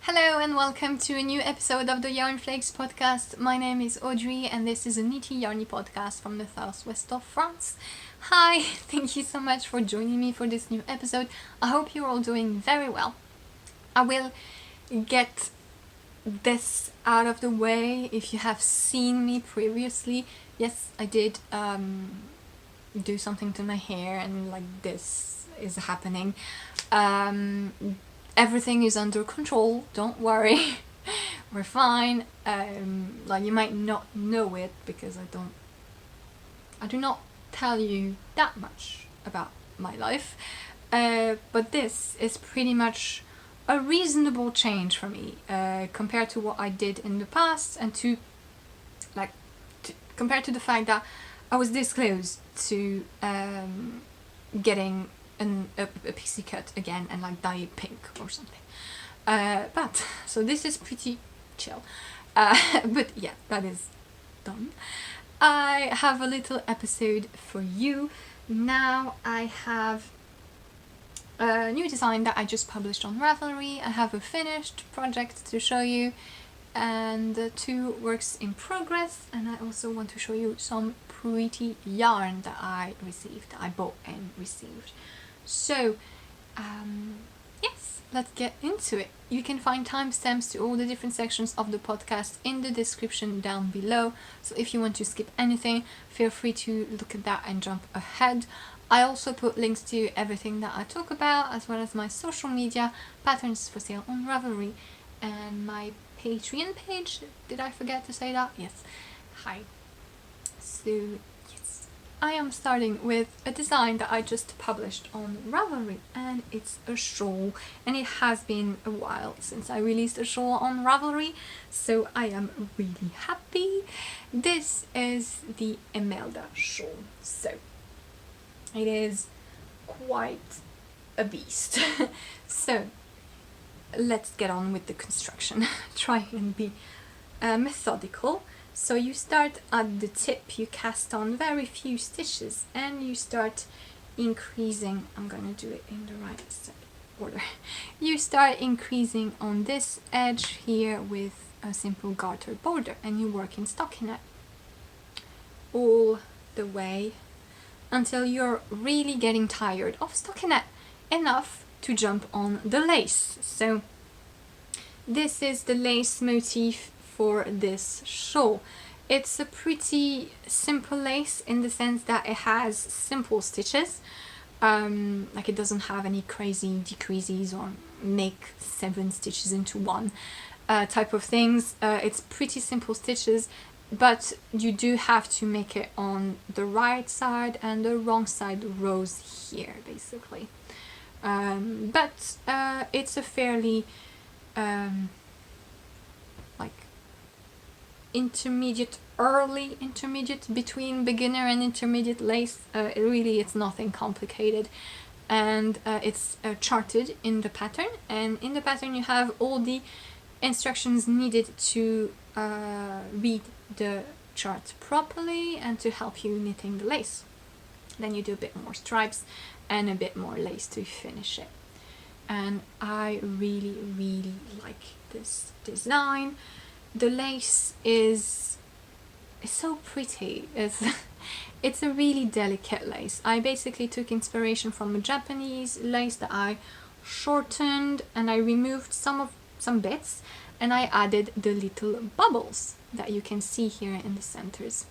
Hello and welcome to a new episode of the Yarnflakes Podcast. My name is Audrey and this is a nitty yarny podcast from the southwest of France. Hi, thank you so much for joining me for this new episode. I hope you're all doing very well. I will get this out of the way. If you have seen me previously, yes, I did do something to my hair and like this is happening. Everything is under control, don't worry. We're fine. Like you might not know it because I do not tell you that much about my life, but this is pretty much a reasonable change for me compared to what I did in the past, and compared to the fact that I was this close to getting a pixie cut again and like dye it pink or something. But so this is pretty chill. But yeah, that is done. I have a little episode for you. Now I have a new design that I just published on Ravelry. I have a finished project to show you and 2 works in progress, and I also want to show you some pretty yarn that I bought and received. So, yes, let's get into it. You can find timestamps to all the different sections of the podcast in the description down below. So if you want to skip anything, feel free to look at that and jump ahead. I also put links to everything that I talk about, as well as my social media, patterns for sale on Ravelry, and my Patreon page. Did I forget to say that? Yes. Hi. So, I am starting with a design that I just published on Ravelry, and it's a shawl, and it has been a while since I released a shawl on Ravelry, so I am really happy. This is the Imelda shawl, so it is quite a beast. So let's get on with the construction. Try and be methodical. So you start at the tip, you cast on very few stitches, and you start increasing. I'm gonna do it in the right order. You start increasing on this edge here with a simple garter border, and you work in stockinette all the way until you're really getting tired of stockinette enough to jump on the lace. So this is the lace motif for this shawl. It's a pretty simple lace in the sense that it has simple stitches. Like it doesn't have any crazy decreases or make 7 stitches into one type of things. It's pretty simple stitches, but you do have to make it on the right side and the wrong side rows here basically. But it's a fairly early intermediate between beginner and intermediate lace. It's nothing complicated, and it's charted in the pattern, and in the pattern you have all the instructions needed to read the chart properly and to help you knitting the lace. Then you do a bit more stripes and a bit more lace to finish it, and I really like this design. The lace is so pretty. It's a really delicate lace. I basically took inspiration from a Japanese lace that I shortened, and I removed some bits, and I added the little bubbles that you can see here in the centers.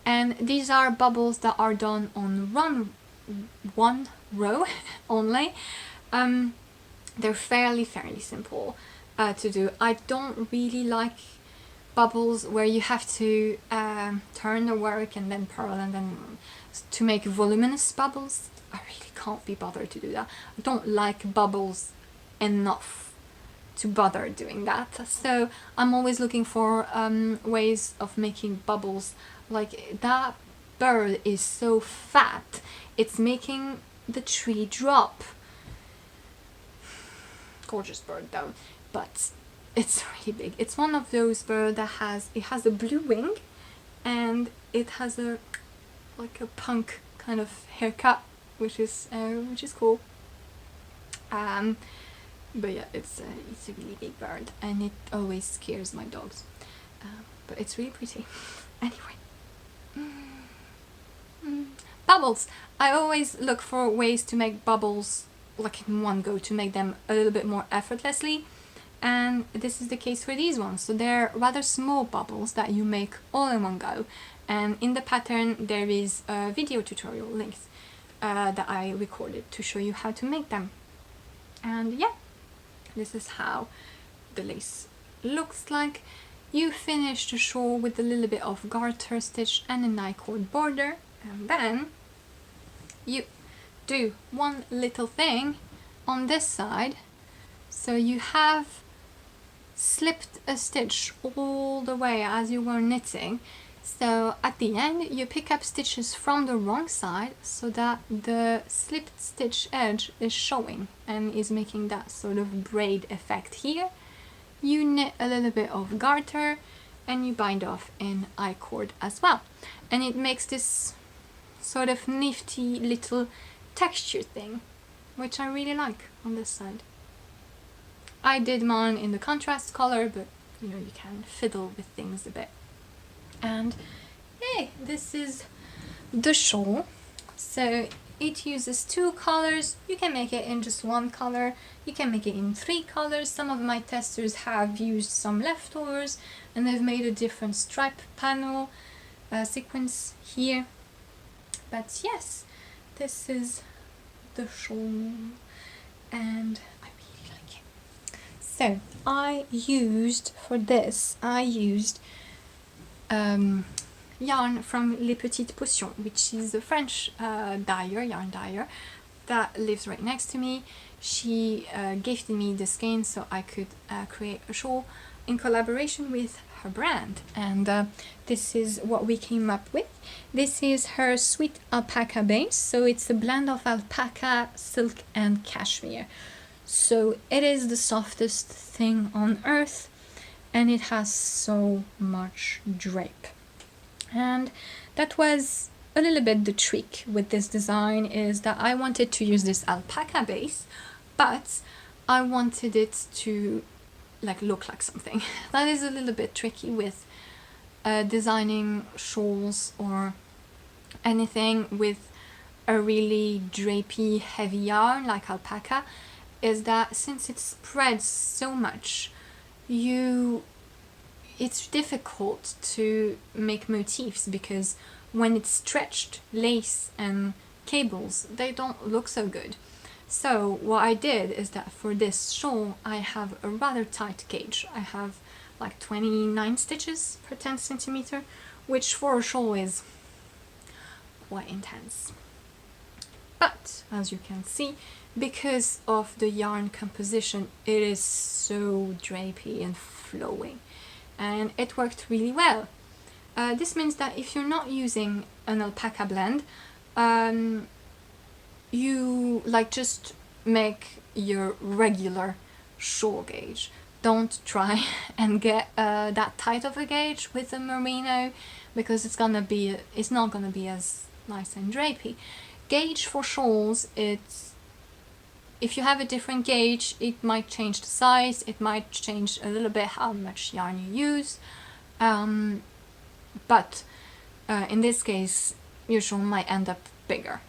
And these are bubbles that are done on one row only. They're fairly simple to do. I don't really like bubbles where you have to turn the work and then purl and then to make voluminous bubbles. I really can't be bothered to do that. I don't like bubbles enough to bother doing that. So I'm always looking for ways of making bubbles. Like that bird is so fat, it's making the tree drop. Gorgeous bird though, but it's really big. It's one of those birds that has a blue wing, and it has a punk kind of haircut, which is cool. But yeah, it's a really big bird, and it always scares my dogs. But it's really pretty. Anyway. Bubbles. I always look for ways to make bubbles like in one go, to make them a little bit more effortlessly. And this is the case for these ones. So they're rather small bubbles that you make all in one go. And in the pattern there is a video tutorial linked that I recorded to show you how to make them. And yeah, this is how the lace looks like. You finish the shawl with a little bit of garter stitch and a I-cord border, and then you do one little thing on this side. So you have slipped a stitch all the way as you were knitting. So at the end you pick up stitches from the wrong side so that the slipped stitch edge is showing and is making that sort of braid effect here. You knit a little bit of garter and you bind off in I-cord as well. And it makes this sort of nifty little texture thing, which I really like on this side. I did mine in the contrast color, but you know, you can fiddle with things a bit. And hey, this is the shawl. So it uses 2 colors. You can make it in just 1 color. You can make it in 3 colors. Some of my testers have used some leftovers and they've made a different stripe panel sequence here. But yes, this is the shawl and I really like it. So I used yarn from Les Petites Potions, which is a French yarn dyer that lives right next to me. She gifted me the skein so I could create a shawl in collaboration with her brand, and this is what we came up with. This is her sweet alpaca base, so it's a blend of alpaca, silk and cashmere. So it is the softest thing on earth and it has so much drape. And that was a little bit the trick with this design, is that I wanted to use this alpaca base, but I wanted it to like look like something. That is a little bit tricky with designing shawls or anything with a really drapey heavy yarn like alpaca, is that since it spreads so much, it's difficult to make motifs, because when it's stretched, lace and cables, they don't look so good. So what I did is that for this shawl I have a rather tight gauge. I have like 29 stitches per 10 centimeter, which for a shawl is quite intense. But as you can see, because of the yarn composition, it is so drapey and flowing, and it worked really well. This means that if you're not using an alpaca blend, you just make your regular shawl gauge. Don't try and get that tight of a gauge with a merino, because it's not gonna be as nice and drapey. Gauge for shawls, if you have a different gauge, it might change the size, it might change a little bit how much yarn you use, but in this case your shawl might end up bigger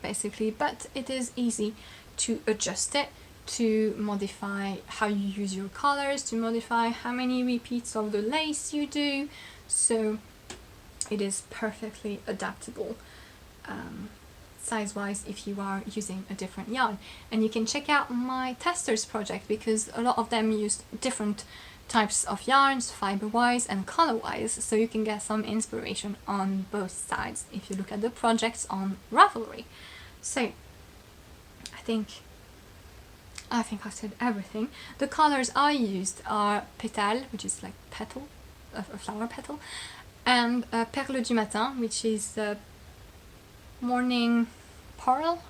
basically. But it is easy to adjust it, to modify how you use your colors, to modify how many repeats of the lace you do, so it is perfectly adaptable size-wise if you are using a different yarn. And you can check out my testers project, because a lot of them use different types of yarns, fiber-wise and color-wise, so you can get some inspiration on both sides if you look at the projects on Ravelry. So I think I've said everything. The colors I used are pétale, which is like petal, a flower petal, and perle du matin, which is morning pearl.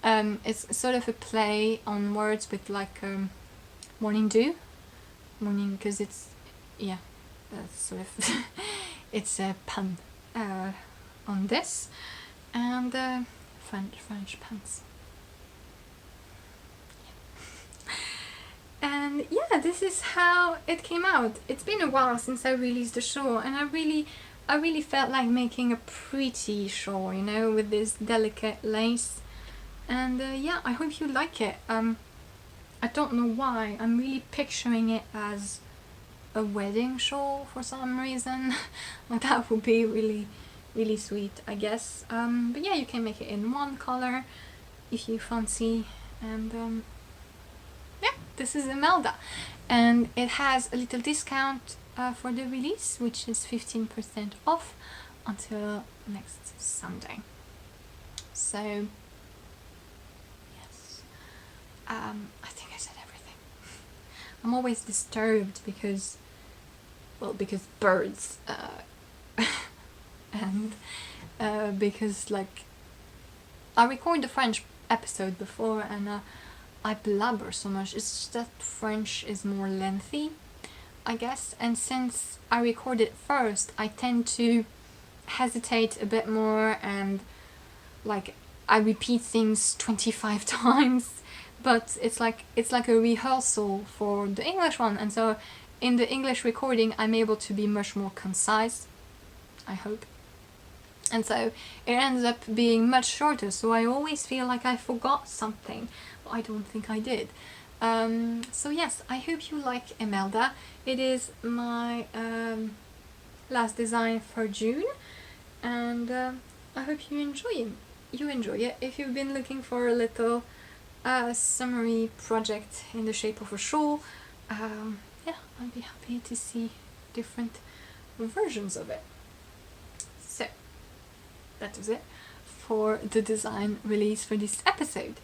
It's sort of a play on words with like morning dew, because it's sort of it's a pun on this, and French pants. And yeah, this is how it came out. It's been a while since I released the shawl, and I really felt like making a pretty shawl, you know, with this delicate lace. And yeah, I hope you like it. I don't know why, I'm really picturing it as a wedding shawl for some reason. Like, that would be really sweet, I guess. But yeah, you can make it in one color if you fancy. And yeah, this is Imelda, and it has a little discount for the release, which is 15% off until next Sunday. So yes, I think I said everything. I'm always disturbed because birds and because like I recorded the French episode before, and I blabber so much. It's just that French is more lengthy, I guess, and since I record it first, I tend to hesitate a bit more, and like I repeat things 25 times, but it's like a rehearsal for the English one, and so in the English recording I'm able to be much more concise, I hope. And so it ends up being much shorter, so I always feel like I forgot something, but I don't think I did. So yes, I hope you like Imelda. It is my last design for June, and I hope you enjoy it. If you've been looking for a little summery project in the shape of a shawl, yeah, I'd be happy to see different versions of it. So that was it for the design release for this episode.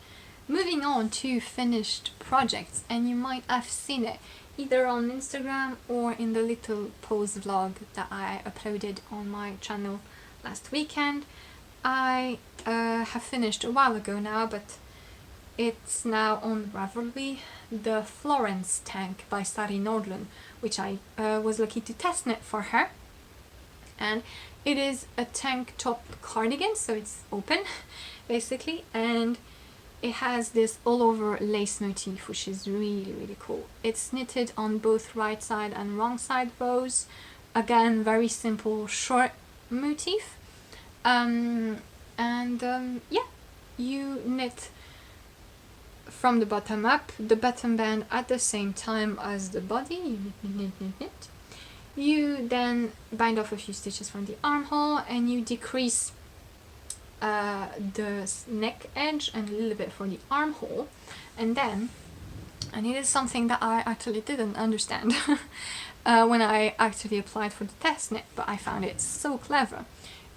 Moving on to finished projects, and you might have seen it either on Instagram or in the little pose vlog that I uploaded on my channel last weekend. I have finished a while ago now, but it's now on Ravelry, the Florence tank by Sari Nordlund, which I was lucky to test knit for her. And it is a tank top cardigan, so it's open basically, and it has this all over lace motif, which is really cool. It's knitted on both right side and wrong side bows. Again, very simple short motif. Yeah, you knit from the bottom up, the bottom band at the same time as the body. You knit. You then bind off a few stitches from the armhole, and you decrease the neck edge and a little bit for the armhole. And then, and it is something that I actually didn't understand when I actually applied for the test knit, but I found it so clever,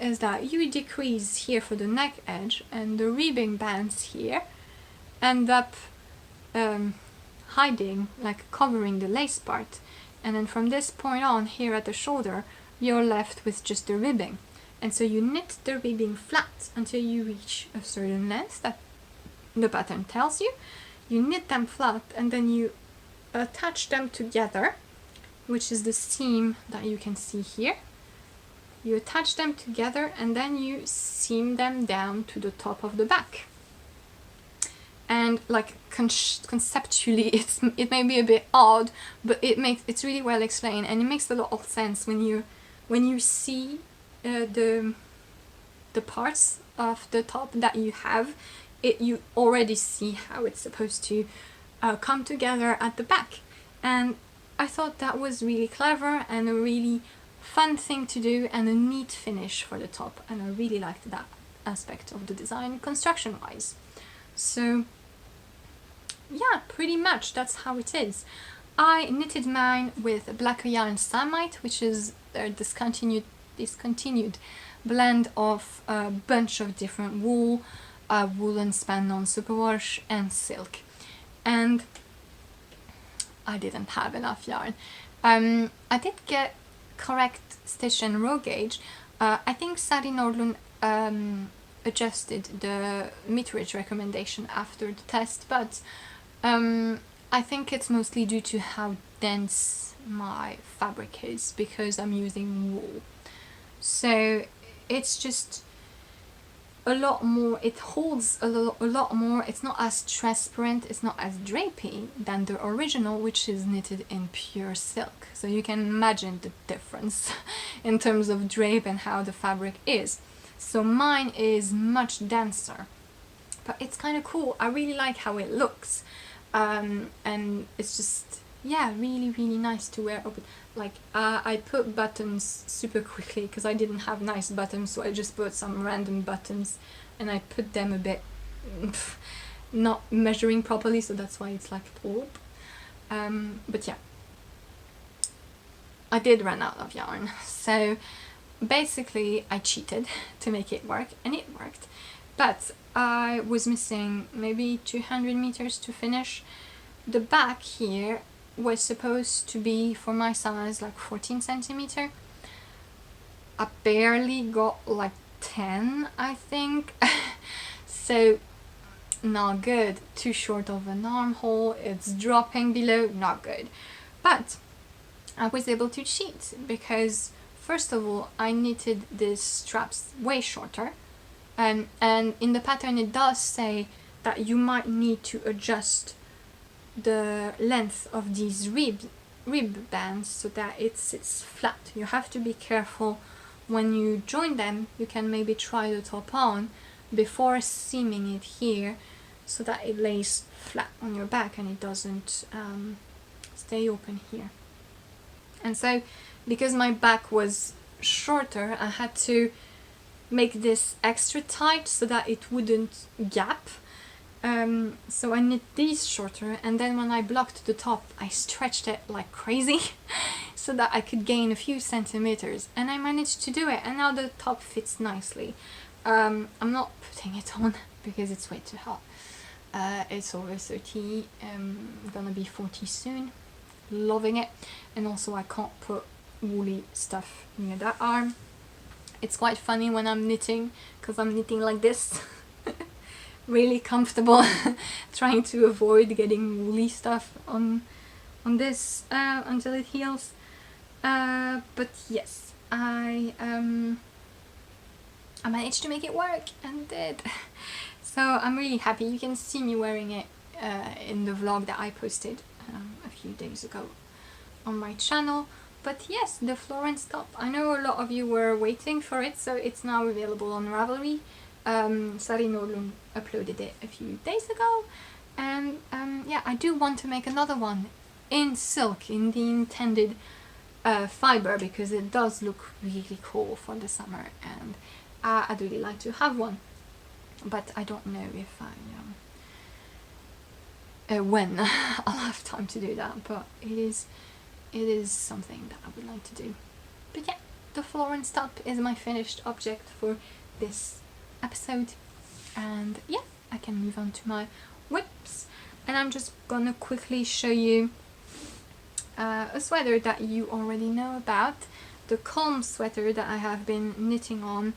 is that you decrease here for the neck edge, and the ribbing bands here end up hiding, like covering the lace part, and then from this point on here at the shoulder you're left with just the ribbing. And so you knit the ribbing flat until you reach a certain length that the pattern tells you. You knit them flat, and then you attach them together, which is the seam that you can see here. You attach them together, and then you seam them down to the top of the back. And like conceptually, it may be a bit odd, but it's really well explained, and it makes a lot of sense when you see the parts of the top that you have. You already see how it's supposed to come together at the back, and I thought that was really clever and a really fun thing to do, and a neat finish for the top, and I really liked that aspect of the design construction wise. So yeah, pretty much that's how it is. I knitted mine with Black Yarn Samite, which is their discontinued blend of a bunch of different wool, woolen span non-superwash and silk. And I didn't have enough yarn. I did get correct stitch and row gauge. I think Sari Nordlund adjusted the meterage recommendation after the test, but I think it's mostly due to how dense my fabric is, because I'm using wool. So it's just a lot more, it holds a lot more. It's not as transparent, it's not as drapey than the original, which is knitted in pure silk. So you can imagine the difference in terms of drape and how the fabric is. So mine is much denser, but it's kind of cool. I really like how it looks, and it's just, yeah, really nice to wear open. Like I put buttons super quickly because I didn't have nice buttons, so I just put some random buttons and I put them a bit not measuring properly, so that's why it's like pulp. But yeah, I did run out of yarn, so basically I cheated to make it work, and it worked, but I was missing maybe 200 meters to finish. The back here was supposed to be, for my size, like 14 centimeter. I barely got like 10, I think. So not good. Too short of an armhole, it's dropping below, not good. But I was able to cheat because first of all I knitted these straps way shorter, and in the pattern it does say that you might need to adjust the length of these rib bands so that it sits flat. You have to be careful when you join them. You can maybe try the top on before seaming it here so that it lays flat on your back and it doesn't stay open here. And so because my back was shorter, I had to make this extra tight so that it wouldn't gap. So I knit these shorter, and then when I blocked the top I stretched it like crazy so that I could gain a few centimeters, and I managed to do it, and now the top fits nicely. I'm not putting it on because it's way too hot. It's over 30, gonna be 40 soon. Loving it. And also I can't put woolly stuff near that arm. It's quite funny when I'm knitting because I'm knitting like this. Really comfortable, trying to avoid getting woolly stuff on this until it heals. But yes, I managed to make it work, and did. So I'm really happy. You can see me wearing it in the vlog that I posted a few days ago on my channel. But yes, the Florence top. I know a lot of you were waiting for it, so it's now available on Ravelry. Sarino uploaded it a few days ago, and yeah, I do want to make another one in silk, in the intended fiber, because it does look really cool for the summer, and I'd really like to have one, but I don't know if when I'll have time to do that, but it is something that I would like to do. But yeah, the Florence top is my finished object for this episode, and yeah, I can move on to my whips, and I'm just gonna quickly show you a sweater that you already know about, the calm sweater that I have been knitting on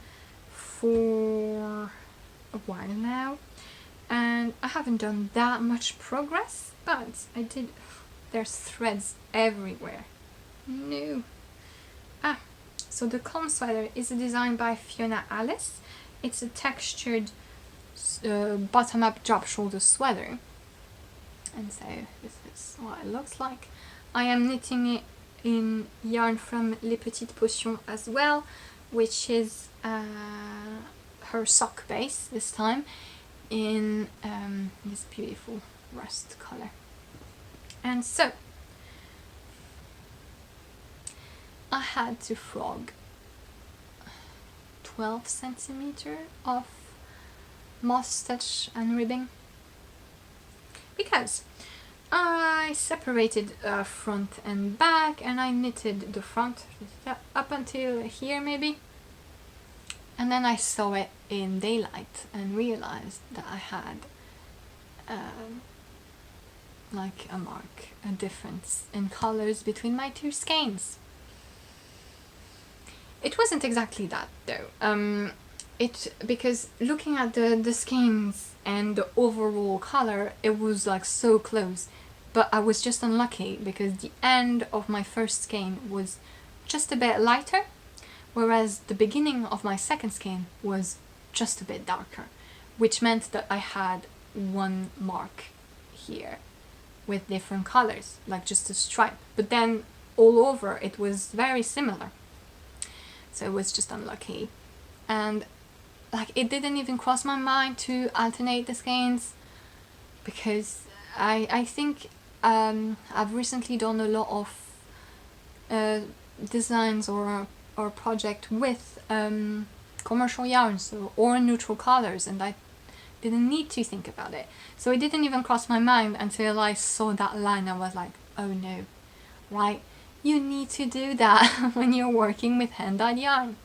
for a while now, and I haven't done that much progress, but I did. There's threads everywhere. No. So the calm sweater is a design by Fiona Alice. It's a textured bottom-up drop shoulder sweater, and so this is what it looks like. I am knitting it in yarn from Les Petites Potions as well, which is her sock base this time, in this beautiful rust color. And so I had to frog 12 centimeter of moss stitch and ribbing because I separated front and back, and I knitted the front up until here maybe, and then I saw it in daylight and realized that I had like a difference in colors between my two skeins. It wasn't exactly that though. Because looking at the skeins and the overall color, it was like so close, but I was just unlucky because the end of my first skein was just a bit lighter, whereas the beginning of my second skein was just a bit darker, which meant that I had one mark here with different colors, like just a stripe, but then all over it was very similar. So it was just unlucky. And like, it didn't even cross my mind to alternate the skeins, because I think I've recently done a lot of designs or project with commercial yarns or neutral colors, and I didn't need to think about it. So it didn't even cross my mind until I saw that line. I was like, oh no, right? You need to do that when you're working with hand-dyed yarn.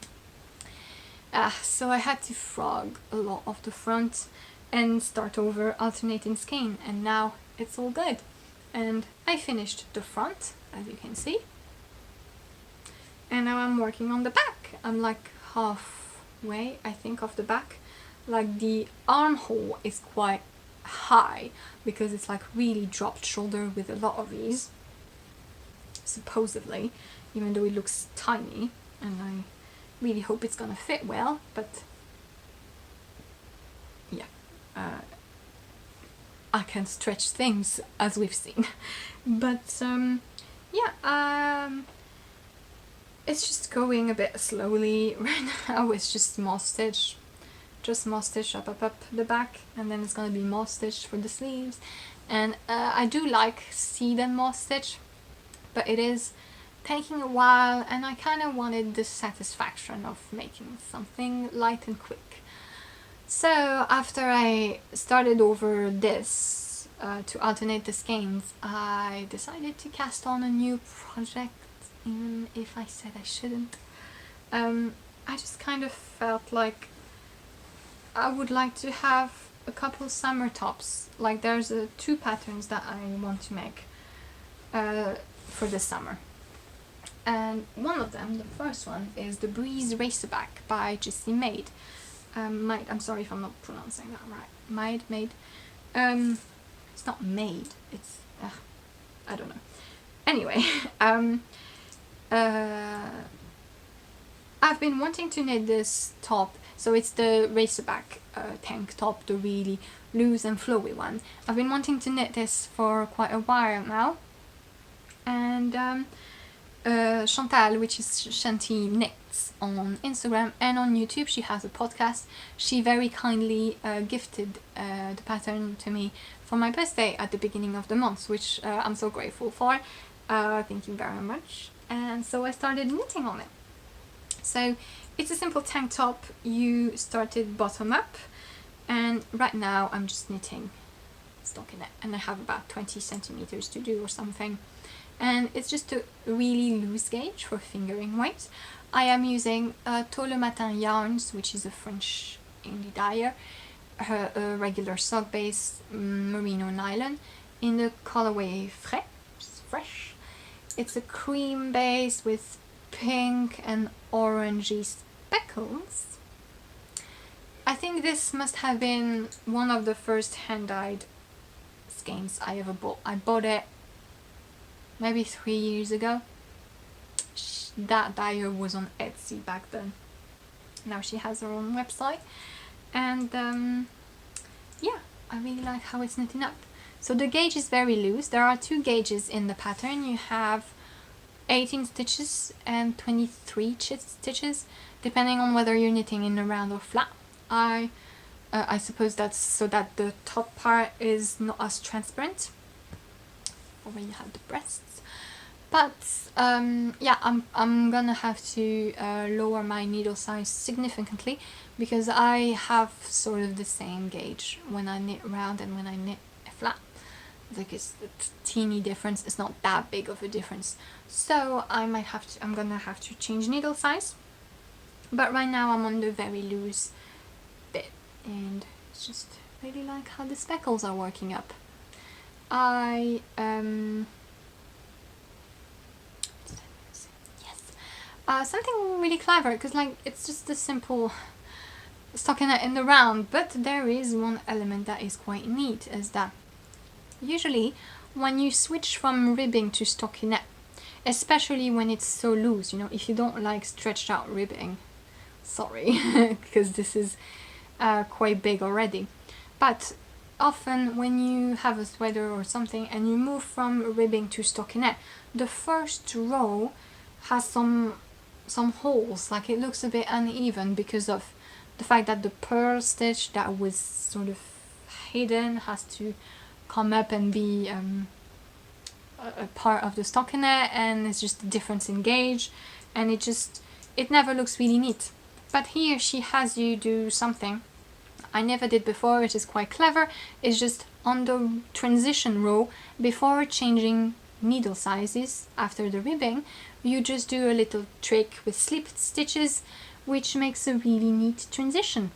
So I had to frog a lot of the front and start over alternating skein, and now it's all good. And I finished the front, as you can see, and now I'm working on the back. I'm like halfway, I think, of the back. Like, the armhole is quite high because it's like really dropped shoulder with a lot of ease, supposedly, even though it looks tiny, and I really hope it's gonna fit well. But yeah, I can stretch things, as we've seen. But yeah, it's just going a bit slowly right now. It's just moss stitch up the back, and then it's gonna be moss stitch for the sleeves. And I do like seed and moss stitch, but it is taking a while, and I kind of wanted the satisfaction of making something light and quick. So after I started over this to alternate the skeins, I decided to cast on a new project, even if I said I shouldn't. I just kind of felt like I would like to have a couple summer tops. Like, there's two patterns that I want to make for this summer. And one of them, the first one, is the Breeze Racerback by Jessie Maed. Maed, I'm sorry if I'm not pronouncing that right. Maed. It's not Maed, it's, I don't know. Anyway, I've been wanting to knit this top. So it's the Racerback tank top, the really loose and flowy one. I've been wanting to knit this for quite a while now. And Chantal, which is Shanty Knits on Instagram and on YouTube, she has a podcast. She very kindly gifted the pattern to me for my birthday at the beginning of the month, which I'm so grateful for. Thank you very much. And so I started knitting on it. So it's a simple tank top. You started bottom up, and right now I'm just knitting stockinette, and I have about 20 centimeters to do or something. And it's just a really loose gauge for fingering weight. I am using Tôt le Matin yarns, which is a French indie dyer, a regular sock base merino nylon in the colorway fresh. It's a cream base with pink and orangey speckles. I think this must have been one of the first hand-dyed skeins I ever bought. I bought it maybe 3 years ago. That dyer was on Etsy back then. Now she has her own website. And yeah, I really like how it's knitting up. So the gauge is very loose. There are two gauges in the pattern. You have 18 stitches and 23 stitches, depending on whether you're knitting in a round or flat. I suppose that's so that the top part is not as transparent, or when you have the breasts. But yeah, I'm gonna have to lower my needle size significantly, because I have sort of the same gauge when I knit round and when I knit flat. Like, it's a teeny difference. It's not that big of a difference. So I'm gonna have to change needle size. But right now I'm on the very loose bit, and it's just really like how the speckles are working up. Something really clever, because like it's just a simple stockinette in the round, but there is one element that is quite neat, is that usually when you switch from ribbing to stockinette, especially when it's so loose, you know, if you don't like stretched out ribbing, sorry, because this is quite big already. But often when you have a sweater or something and you move from ribbing to stockinette, the first row has some holes, like it looks a bit uneven because of the fact that the purl stitch that was sort of hidden has to come up and be a part of the stockinette, and it's just a difference in gauge, and it never looks really neat. But here she has you do something I never did before, which is quite clever. It's just on the transition row, before changing needle sizes after the ribbing, you just do a little trick with slip stitches, which makes a really neat transition.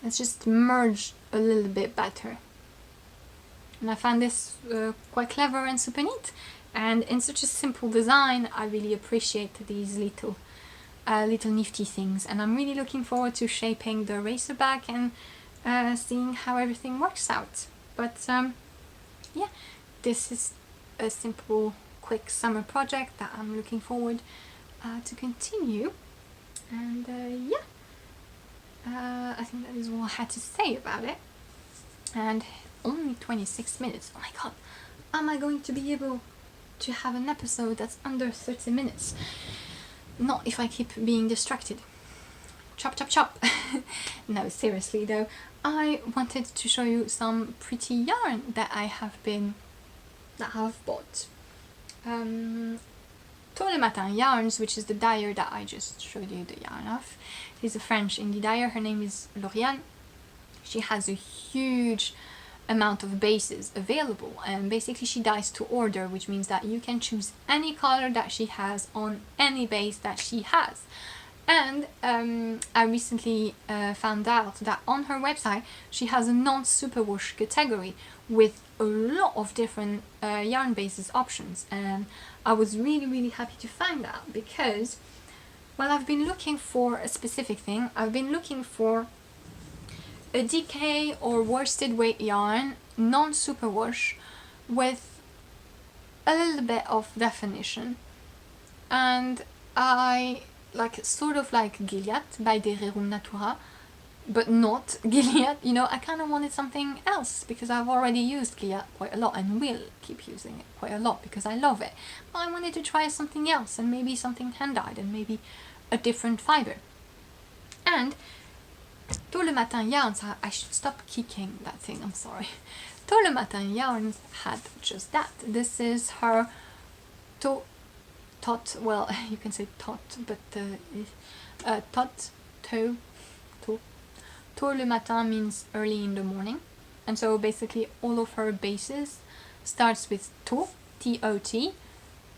It's just merged a little bit better. And I found this quite clever and super neat. And in such a simple design, I really appreciate these little nifty things. And I'm really looking forward to shaping the Racerback and seeing how everything works out. But yeah, this is a simple, quick summer project that I'm looking forward to continue. And yeah, I think that is all I had to say about it. And only 26 minutes. Oh my god, am I going to be able to have an episode that's under 30 minutes? Not if I keep being distracted. Chop chop chop. No, seriously though, I wanted to show you some pretty yarn that I have bought. Tot le Matin Yarns, which is the dyer that I just showed you the yarn of. She's a French indie dyer. Her name is Lauriane. She has a huge amount of bases available, and basically she dyes to order, which means that you can choose any color that she has on any base that she has. And I recently found out that on her website she has a non-superwash category with a lot of different yarn bases options, and I was really happy to find that, because well, I've been looking for a specific thing. I've been looking for a DK or worsted weight yarn, non-superwash, with a little bit of definition. And I sort of like Gilead by De Rerum Natura, but not Gilead. You know, I kind of wanted something else because I've already used Gilead quite a lot and will keep using it quite a lot because I love it. But I wanted to try something else, and maybe something hand-dyed and maybe a different fiber. And Tot le Matin Yarns, I should stop kicking that thing, I'm sorry. Tot le Matin Yarns had just that. This is her tot, well, you can say tot, but Tot le Matin means early in the morning. And so basically all of her bases starts with tot, T-O-T,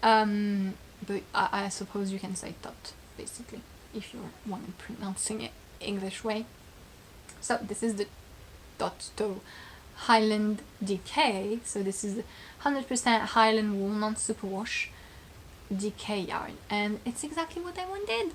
but I suppose you can say tot, basically, if you want pronouncing it English way. So this is the Tot Highland DK. So this is 100% Highland wool, non-superwash DK yarn, and it's exactly what I wanted.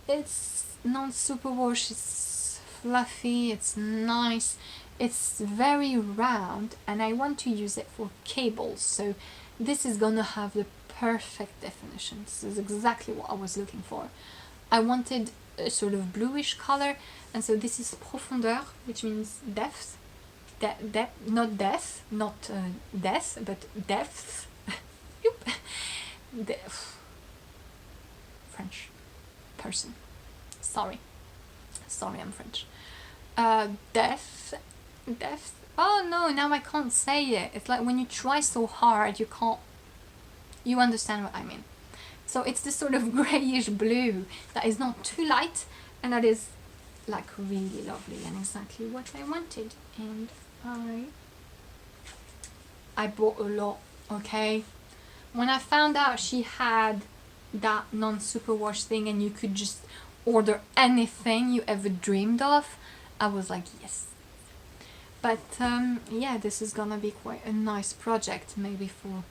It's non-superwash, it's fluffy, it's nice, it's very round, and I want to use it for cables. So this is gonna have the perfect definition. This is exactly what I was looking for. I wanted a sort of bluish color, and so this is Profondeur, which means depth. Not death, not death, but depth. French person. Sorry, I'm French. Depth. Oh no, now I can't say it. It's like when you try so hard, you can't. You understand what I mean. So it's this sort of greyish blue that is not too light, and that is like really lovely and exactly what I wanted. And I bought a lot, okay? When I found out she had that non-superwash thing and you could just order anything you ever dreamed of, I was like, yes. But yeah, this is gonna be quite a nice project, maybe for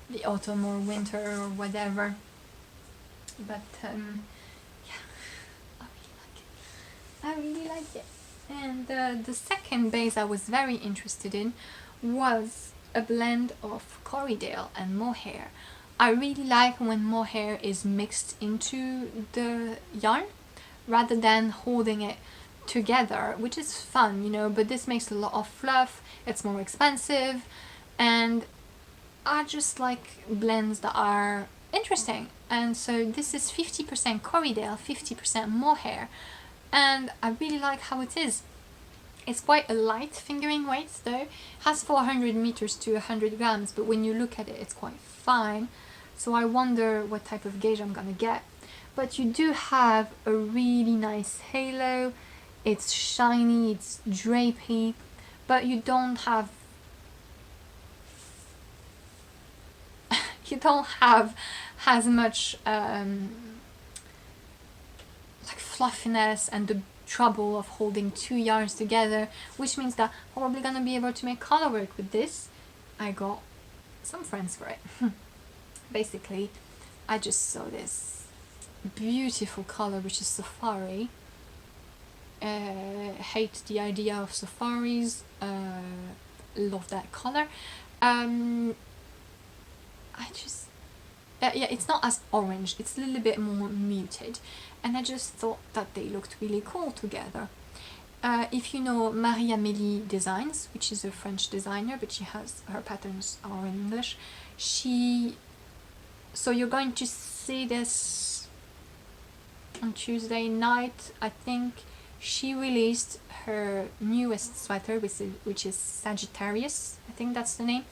the autumn or winter or whatever. But yeah, I really like it. And the second base I was very interested in was a blend of Corriedale and Mohair. I really like when Mohair is mixed into the yarn rather than holding it together, which is fun, you know, but this makes a lot of fluff, it's more expensive, and I just like blends that are interesting. And so this is 50% Corriedale, 50% Mohair, and I really like how it is. It's quite a light fingering weight though. It has 400 meters to 100 grams, but when you look at it, it's quite fine. So I wonder what type of gauge I'm gonna get. But you do have a really nice halo. It's shiny, it's drapey, but you don't have as much like fluffiness and the trouble of holding two yarns together, which means that I'm probably gonna be able to make color work with this. I got some friends for it. Basically, I just saw this beautiful color, which is safari. Hate the idea of safaris. Love that color. Yeah, it's not as orange, it's a little bit more muted, and I just thought that they looked really cool together. If you know Marie-Amélie Designs, which is a French designer, but her patterns are in English, so you're going to see this on Tuesday night, I think. She released her newest sweater, which is Sagittarius, I think that's the name.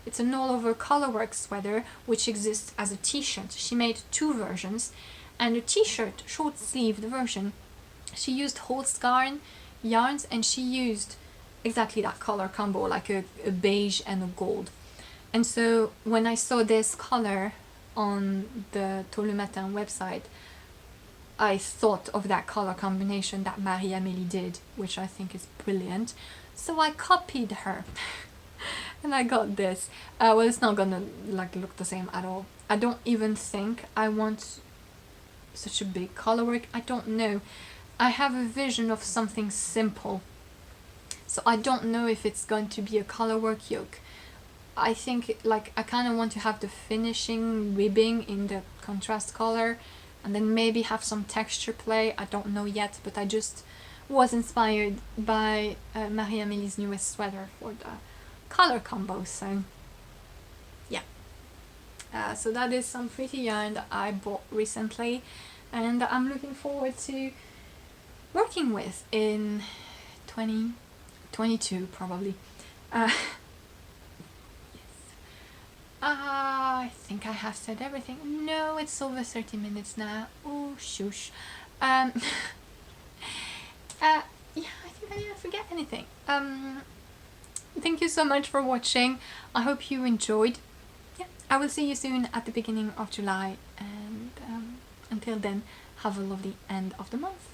It's an all-over colorwork sweater, which exists as a t-shirt. She made two versions, and the t-shirt, short-sleeved version, she used Holzgarn yarns, and she used exactly that color combo, like a beige and a gold. And so when I saw this color on the Tôt le Matin website, I thought of that color combination that Marie-Amélie did, which I think is brilliant. So I copied her. And I got this. Well, it's not gonna like look the same at all. I don't even think I want such a big color work. I don't know. I have a vision of something simple. So I don't know if it's going to be a color work yoke. I think like I kind of want to have the finishing ribbing in the contrast color, and then maybe have some texture play. I don't know yet, but I just was inspired by Marie-Améli's newest sweater for the color combo. So yeah, so that is some pretty yarn that I bought recently, and I'm looking forward to working with in 2022 probably. Yes. I think I have said everything. No, it's over 30 minutes now. Oh, shush. Yeah, I think I didn't forget anything. Thank you so much for watching. I hope you enjoyed. Yeah, I will see you soon at the beginning of July, and until then, have a lovely end of the month.